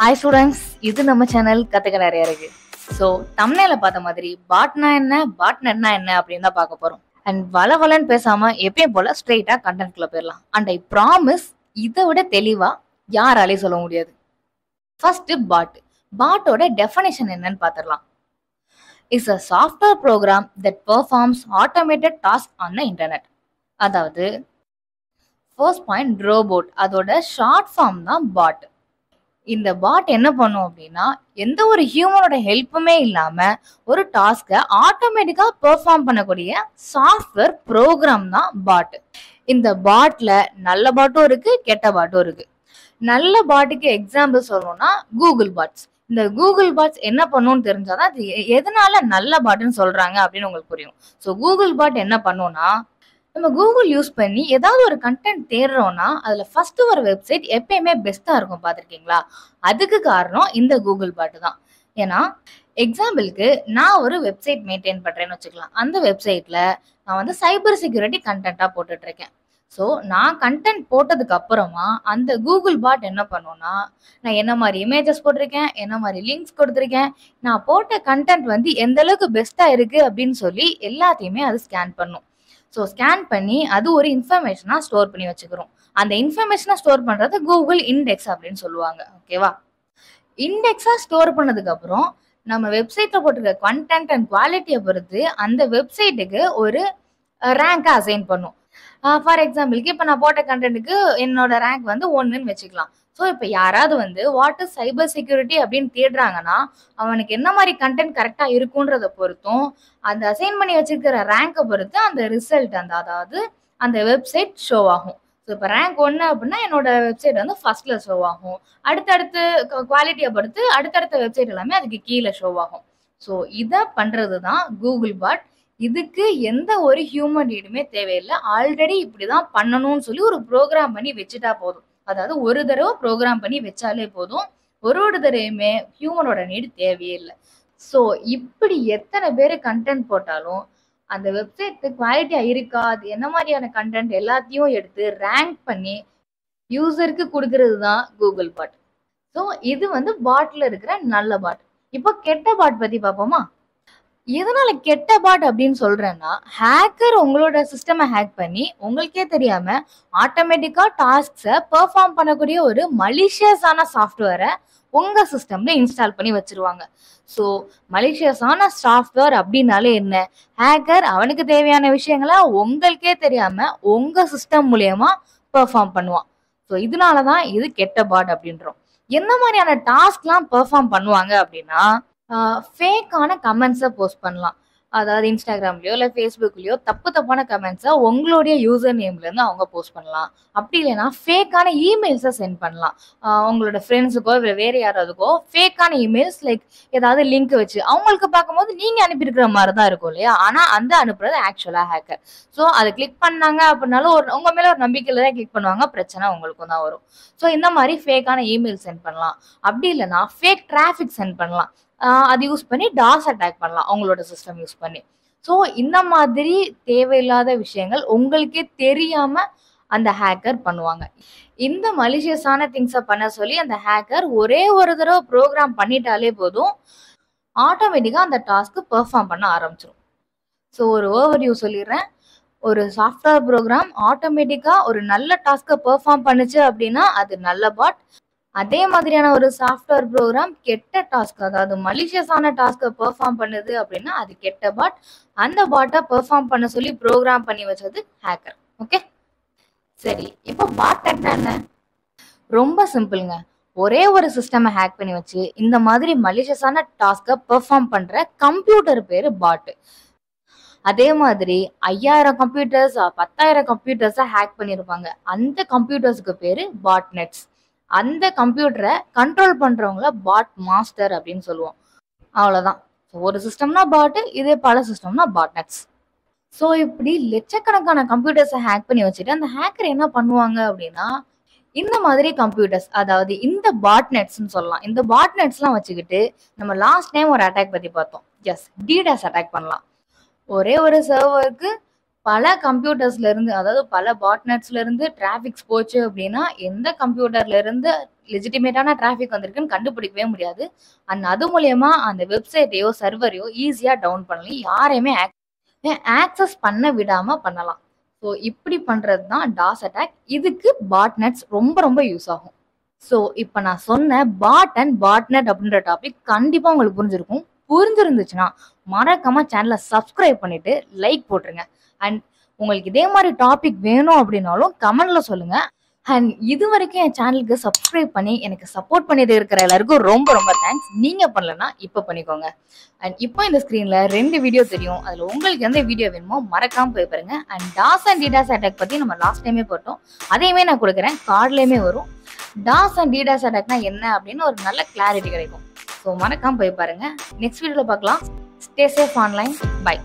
Hi students, இது நம்ம channel கத்துக்க நிறைய இருக்கு. ஸோ தம்ப்நெயில பார்த்த மாதிரி பாட்னா என்ன, பாட்நெட்னா என்ன அப்படின்னு தான் பார்க்க போறோம். அண்ட் வளவலன்னு பேசாம எப்பயும் போல ஸ்ட்ரெயிட்டா கண்டென்ட்குள்ள போயிடலாம். அண்ட் ஐ ப்ராமிஸ் இதை விட தெளிவா யாராலையும் சொல்ல முடியாது. ஃபர்ஸ்ட் பாட்டோட டெஃபினேஷன் என்னன்னு பார்த்துடலாம். Is a software program that performs automated task on the internet. அதாவது ஃபர்ஸ்ட் பாயிண்ட் ரோபோட், அதோட ஷார்ட் ஃபார்ம் தான் பாட். இந்த பாட் என்ன பண்ணும் அப்படின்னா, எந்த ஒரு ஹியூமனோட ஹெல்ப்புமே இல்லாம ஒரு டாஸ்கை ஆட்டோமேட்டிக்கா பெர்ஃபார்ம் பண்ணக்கூடிய சாஃப்ட்வேர் ப்ரோக்ராம் தான் பாட். இந்த பாட்ல நல்ல பாட்டும் இருக்கு, கெட்ட பாட்டும் இருக்கு. நல்ல பாட்டுக்கு எக்ஸாம்பிள் சொல்லணும்னா கூகுள் பாட்ஸ். இந்த கூகுள் பாட்ஸ் என்ன பண்ணும்னு தெரிஞ்சாதான் அது எதனால நல்ல பாட்டுன்னு சொல்றாங்க அப்படின்னு உங்களுக்கு புரியும். ஸோ கூகுள் பாட் என்ன பண்ணும்னா, நம்ம கூகுள் யூஸ் பண்ணி ஏதாவது ஒரு கண்டென்ட் தேடுறோம்னா அதுல ஃபர்ஸ்ட் ஒரு வெப்சைட் எப்பயுமே பெஸ்டா இருக்கும். பார்த்துருக்கீங்களா? அதுக்கு காரணம் இந்த கூகுள் பாட்டு தான். ஏன்னா எக்ஸாம்பிளுக்கு நான் ஒரு வெப்சைட் மெயின்டைன் பண்றேன்னு வச்சுக்கலாம். அந்த வெப்சைட்ல நான் வந்து சைபர் செக்யூரிட்டி கண்டென்ட்டா போட்டுட்டு இருக்கேன். ஸோ நான் கண்டென்ட் போட்டதுக்கு அப்புறமா அந்த கூகுள் பாட் என்ன பண்ணும்னா, நான் என்ன மாதிரி இமேஜஸ் போட்டிருக்கேன், என்ன மாதிரி லிங்க்ஸ் கொடுத்துருக்கேன், நான் போட்ட கண்டென்ட் வந்து எந்த அளவுக்கு பெஸ்டா இருக்கு அப்படின்னு சொல்லி எல்லாத்தையுமே அது ஸ்கேன் பண்ணும். ஸோ ஸ்கேன் பண்ணி அது ஒரு இன்ஃபர்மேஷனா ஸ்டோர் பண்ணி வச்சுக்கிறோம். அந்த இன்ஃபர்மேஷனை ஸ்டோர் பண்றது கூகுள் இண்டெக்ஸ் அப்படின்னு சொல்லுவாங்க. ஓகேவா? இண்டெக்ஸா ஸ்டோர் பண்ணதுக்கு அப்புறம் நம்ம வெப்சைட்ல போட்டிருக்க கண்டென்ட் அண்ட் குவாலிட்டியை பொறுத்து அந்த வெப்சைட்டுக்கு ஒரு ரேங்கை அசைன் பண்ணும். ஃபார் எக்ஸாம்பிளுக்கு இப்போ நான் போட்ட கண்டென்ட்டுக்கு என்னோட ரேங்க் வந்து 1ன்னு வச்சுக்கலாம். ஸோ இப்போ யாராவது வந்து வாட் இஸ் சைபர் செக்யூரிட்டி அப்படின்னு தேடுறாங்கன்னா அவனுக்கு என்ன மாதிரி கண்டென்ட் கரெக்டாக இருக்குன்றத பொறுத்தும் அந்த அசைன் பண்ணி வச்சிருக்கிற ரேங்கை பொறுத்து அந்த ரிசல்ட் அதாவது அந்த வெப்சைட் ஷோ ஆகும். ஸோ இப்போ ரேங்க் 1 அப்படின்னா என்னோட வெப்சைட் வந்து ஃபர்ஸ்ட்ல ஷோ ஆகும். அடுத்தடுத்து குவாலிட்டியை பொறுத்து அடுத்தடுத்த வெப்சைட் எல்லாமே அதுக்கு கீழே ஷோ ஆகும். ஸோ இதை பண்றது தான் கூகுள் பாட். இதுக்கு எந்த ஒரு ஹியூமன் நீடுமே தேவையில்லை. ஆல்ரெடி இப்படிதான் பண்ணணும்னு சொல்லி ஒரு ப்ரோக்ராம் பண்ணி வச்சுட்டா போதும். அதாவது ஒரு தடவை ப்ரோக்ராம் பண்ணி வச்சாலே போதும். ஒரு தடவையுமே ஹியூமனோட நீடு தேவையே இல்லை. ஸோ இப்படி எத்தனை பேர் கண்டென்ட் போட்டாலும் அந்த வெப்சைட் குவாலிட்டியா இருக்கா, அது என்ன மாதிரியான கண்டென்ட் எல்லாத்தையும் எடுத்து ரேங்க் பண்ணி யூசருக்கு கொடுக்கறது தான் கூகுள் பாட். ஸோ இது வந்து பாட்ல இருக்கிற நல்ல பாட். இப்போ கெட்ட பாட் பத்தி பார்ப்போமா? எதனால கெட்ட பாட் அப்படின்னு சொல்றேன்னா, ஹேக்கர் உங்களோட சிஸ்டமை ஹேக் பண்ணி உங்களுக்கே தெரியாம ஆட்டோமேட்டிக்கா டாஸ்க்ஸை பெர்ஃபார்ம் பண்ணக்கூடிய ஒரு மலிஷியஸான சாஃப்ட்வேரை உங்க சிஸ்டம்ல இன்ஸ்டால் பண்ணி வச்சிருவாங்க. ஸோ மலிஷியஸான சாஃப்ட்வேர் அப்படின்னாலே என்ன? ஹேக்கர் அவனுக்கு தேவையான விஷயங்களை உங்களுக்கே தெரியாம உங்க சிஸ்டம் மூலியமா பெர்ஃபார்ம் பண்ணுவான். ஸோ இதனாலதான் இது கெட்ட பாட் அப்படின்றோம். என்ன மாதிரியான டாஸ்க்லாம் பெர்ஃபார்ம் பண்ணுவாங்க அப்படின்னா, ஃபேக்கான கமெண்ட்ஸை போஸ்ட் பண்ணலாம். அதாவது இன்ஸ்டாகிராம்லயோ இல்லை ஃபேஸ்புக்லயோ தப்பான கமெண்ட்ஸை உங்களுடைய யூசர் நேம்ல இருந்து அவங்க போஸ்ட் பண்ணலாம். அப்படி இல்லைன்னா ஃபேக்கான இமெயில்ஸை சென்ட் பண்ணலாம். உங்களோட ஃப்ரெண்ட்ஸுக்கோ இல்லை வேற யாராவதுக்கோ ஃபேக்கான இமெயில்ஸ் லைக் ஏதாவது லிங்க் வச்சு அவங்களுக்கு பார்க்கும்போது நீங்க அனுப்பியிருக்கிற மாதிரி தான் இருக்கும் இல்லையா? ஆனா அந்த அனுப்புறது ஆக்சுவலா ஹேக்கர். ஸோ அதை கிளிக் பண்ணாங்க அப்படின்னாலும் உங்க மேல ஒரு நம்பிக்கையில தான் கிளிக் பண்ணுவாங்க, பிரச்சனை உங்களுக்கும் தான் வரும். ஸோ இந்த மாதிரி ஃபேக்கான இமெயில் சென்ட் பண்ணலாம். அப்படி இல்லைன்னா ஃபேக் டிராஃபிக் சென்ட் பண்ணலாம். அது யூஸ் பண்ணி டாஸ் அட்டாக் பண்ணலாம் உங்களோட சிஸ்டம் யூஸ் பண்ணி. ஸோ இந்த மாதிரி தேவையில்லாத விஷயங்கள் உங்களுக்கே தெரியாம அந்த ஹேக்கர் பண்ணுவாங்க. இந்த மலிஷியஸான திங்ஸை பண்ண சொல்லி அந்த ஹேக்கர் ஒரே ஒரு தடவை ப்ரோக்ராம் பண்ணிட்டாலே போதும், ஆட்டோமேட்டிக்கா அந்த டாஸ்க்கு பெர்ஃபார்ம் பண்ண ஆரம்பிச்சிடும். ஸோ ஒரு ஓவர்வியூ சொல்லிடுறேன். ஒரு சாஃப்ட்வேர் ப்ரோக்ராம் ஆட்டோமேட்டிக்கா ஒரு நல்ல டாஸ்க்கை பெர்ஃபார்ம் பண்ணுச்சு அப்படின்னா அது நல்ல பாட். அதே மாதிரியான ஒரு சாஃப்ட்வேர் ப்ரோக்ராம் கெட்ட டாஸ்க், அதாவது மலிஷியஸான டாஸ்க்கை பெர்ஃபார்ம் பண்ணுது அப்படின்னா அது கெட்ட பாட். அந்த பாட்டை பெர்ஃபார்ம் பண்ண சொல்லி ப்ரோக்ராம் பண்ணி வச்சது ஹேக்கர். ஓகே, சரி. இப்போ பாட்நெட் என்ன? ரொம்ப சிம்பிளுங்க. ஒரே ஒரு சிஸ்டமை ஹேக் பண்ணி வச்சு இந்த மாதிரி மலிஷியஸான டாஸ்க்கை பெர்ஃபார்ம் பண்ற கம்ப்யூட்டர் பேரு பாட். அதே மாதிரி 5000 கம்ப்யூட்டர்ஸ் 10,000 கம்ப்யூட்டர்ஸை ஹேக் பண்ணியிருப்பாங்க. அந்த கம்ப்யூட்டர்ஸுக்கு பேரு பாட்நெட்ஸ். அந்த கம்ப்யூட்டரை கண்ட்ரோல் பண்றவங்கள பாட் மாஸ்டர் அப்படின்னு சொல்லுவோம். அவ்வளவுதான். ஒரு சிஸ்டம்னா பாட், இதே பல சிஸ்டம்னா பாட்நெட்ஸ். ஸோ இப்படி லட்சக்கணக்கான கம்ப்யூட்டர்ஸை ஹேக் பண்ணி வச்சுட்டு அந்த ஹேக்கர் என்ன பண்ணுவாங்க அப்படின்னா, இந்த மாதிரி கம்ப்யூட்டர்ஸ், அதாவது இந்த பாட்நெட்ஸ்ன்னு சொல்லலாம், இந்த பாட்நெட்ஸ்லாம் வச்சுக்கிட்டு நம்ம லாஸ்ட் டைம் ஒரு அட்டாக் பத்தி பார்த்தோம். எஸ், டிடாஸ் அட்டாக் பண்ணலாம். ஒரே ஒரு சர்வருக்கு பல கம்ப்யூட்டர்ஸ்ல இருந்து, அதாவது பல பாட்நெட்ஸ்ல இருந்து டிராஃபிக்ஸ் போச்சு அப்படின்னா, எந்த கம்ப்யூட்டர்ல இருந்து லெஜிட்டிமேட்டான டிராஃபிக் வந்திருக்குன்னு கண்டுபிடிக்கவே முடியாது. அண்ட் அது மூலியமா அந்த வெப்சைட்டையோ, சர்வரையோ ஈஸியா டவுன் பண்ணி யாரையுமே ஆக்சஸ் பண்ண விடாம பண்ணலாம். ஸோ இப்படி பண்றது தான் டாஸ் அட்டாக். இதுக்கு பாட்நெட்ஸ் ரொம்ப ரொம்ப யூஸ் ஆகும். ஸோ இப்போ நான் சொன்ன பாட் அண்ட் பாட்நெட் அப்படின்ற டாபிக் கண்டிப்பா உங்களுக்கு புரிஞ்சிருக்கும். புரிஞ்சிருந்துச்சுன்னா மறக்காம சேனலை சப்ஸ்கிரைப் பண்ணிட்டு லைக் போட்டுருங்க. அண்ட் உங்களுக்கு இதே மாதிரி டாபிக் வேணும் அப்படின்னாலும் கமெண்ட்ல சொல்லுங்க. அண்ட் இது வரைக்கும் என் சேனலுக்கு சப்ஸ்கிரைப் பண்ணி எனக்கு சப்போர்ட் பண்ணிட்டு இருக்கிற எல்லாருக்கும் ரொம்ப ரொம்ப தேங்க்ஸ். நீங்க பண்ணலன்னா இப்போ பண்ணிக்கோங்க. அண்ட் இப்போ இந்த ஸ்க்ரீன்ல 2 வீடியோ தெரியும். அதுல உங்களுக்கு எந்த வீடியோ வேணுமோ மறக்காம போய் பாருங்க. And toss and DDoS attack பத்தி நம்ம லாஸ்ட் டைமே போட்டோம். அதையுமே நான் கொடுக்குறேன், கார்ட்லயுமே வரும். டாஸ் அண்ட் டிடாஸ் அட்டாக்னா என்ன அப்படின்னு ஒரு நல்ல கிளாரிட்டி கிடைக்கும். ஸோ மறக்காம போய் பாருங்க. நெக்ஸ்ட் வீடியோல பார்க்கலாம். Stay safe online. பை.